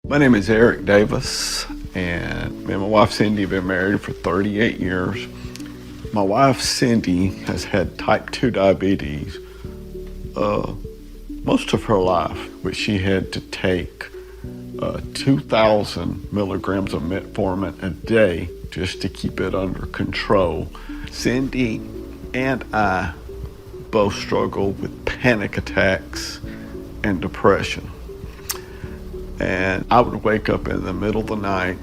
My name is Eric Davis, and me and my wife Cindy have been married for 38 years. My wife Cindy has had type 2 diabetes most of her life, which she had to take 2,000 milligrams of metformin a day just to keep it under control. Cindy and I both struggle with panic attacks and depression. And I would wake up in the middle of the night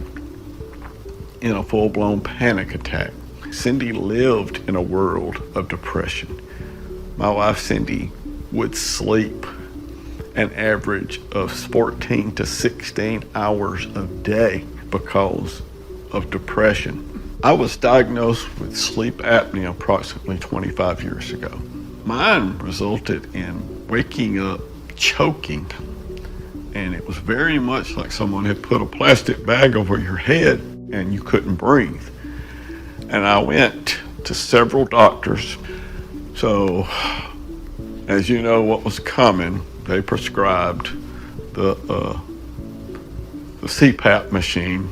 in a full-blown panic attack. Cindy lived in a world of depression. My wife Cindy would sleep an average of 14 to 16 hours a day because of depression. I was diagnosed with sleep apnea approximately 25 years ago. Mine resulted in waking up choking, and it was very much like someone had put a plastic bag over your head and you couldn't breathe. And I went to several doctors. So, as you know what was coming, they prescribed the CPAP machine,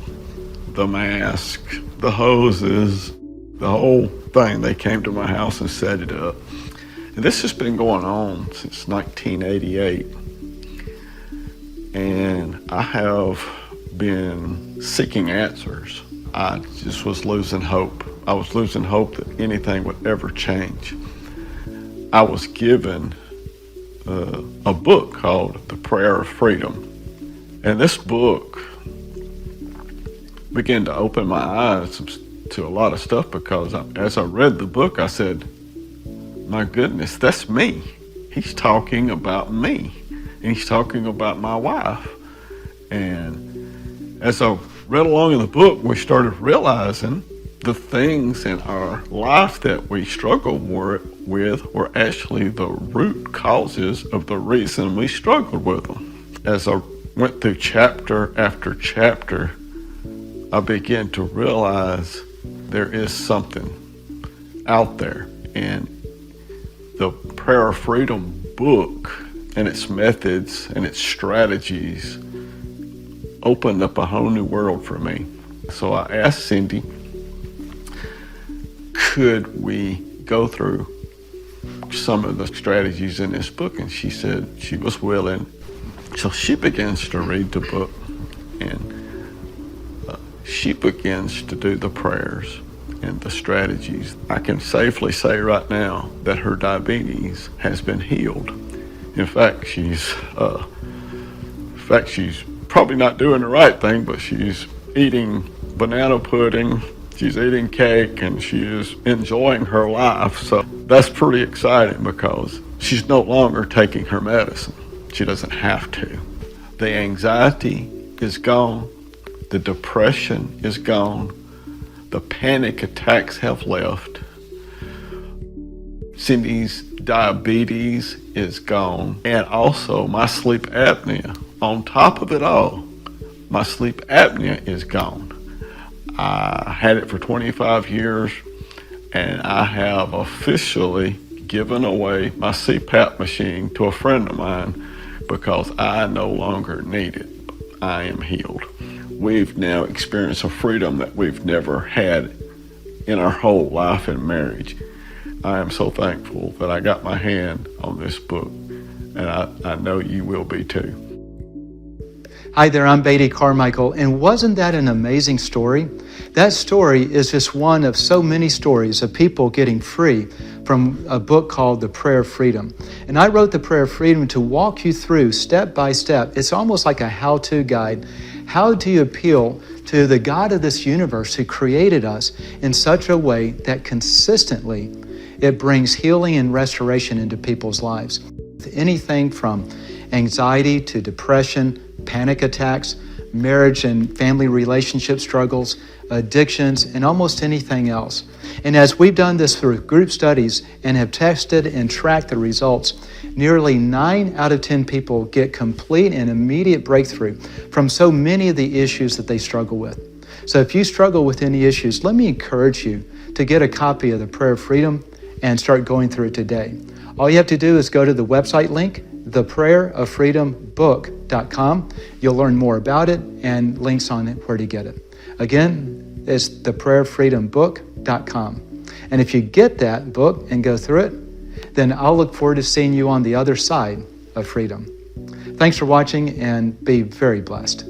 the mask, the hoses, the whole thing. They came to my house and set it up. And this has been going on since 1988. And I have been seeking answers. I just was losing hope. I was losing hope that anything would ever change. I was given a book called The Prayer of Freedom. And this book began to open my eyes to a lot of stuff, because as I read the book, I said, my goodness, that's me. He's talking about me. And he's talking about my wife. And as I read along in the book, we started realizing the things in our life that we struggled with were actually the root causes of the reason we struggled with them. As I went through chapter after chapter, I began to realize there is something out there. And the Prayer of Freedom book and its methods and its strategies opened up a whole new world for me. So I asked Cindy, could we go through some of the strategies in this book? And she said she was willing. So she begins to read the book, and she begins to do the prayers and the strategies. I can safely say right now that her diabetes has been healed. In fact, she's probably not doing the right thing, but she's eating banana pudding, she's eating cake, and she is enjoying her life. So that's pretty exciting, because she's no longer taking her medicine. She doesn't have to. The anxiety is gone. The depression is gone. The panic attacks have left. Cindy's diabetes is gone. And also my sleep apnea. On top of it all, my sleep apnea is gone. I had it for 25 years, and I have officially given away my CPAP machine to a friend of mine because I no longer need it. I am healed. We've now experienced a freedom that we've never had in our whole life and marriage. I am so thankful that I got my hand on this book, and I know you will be too. Hi there, I'm Beatty Carmichael, and wasn't that an amazing story? That story is just one of so many stories of people getting free from a book called The Prayer of Freedom. And I wrote The Prayer of Freedom to walk you through step by step. It's almost like a how-to guide. How do you appeal to the God of this universe who created us in such a way that consistently it brings healing and restoration into people's lives? Anything from anxiety to depression, panic attacks, marriage and family relationship struggles, addictions, and almost anything else. And as we've done this through group studies and have tested and tracked the results, nearly 9 out of 10 people get complete and immediate breakthrough from so many of the issues that they struggle with. So if you struggle with any issues, let me encourage you to get a copy of the Prayer of Freedom and start going through it today. All you have to do is go to the website link theprayeroffreedombook.com. You'll learn more about it and links on it where to get it. Again, it's theprayeroffreedombook.com. And if you get that book and go through it, then I'll look forward to seeing you on the other side of freedom. Thanks for watching and be very blessed.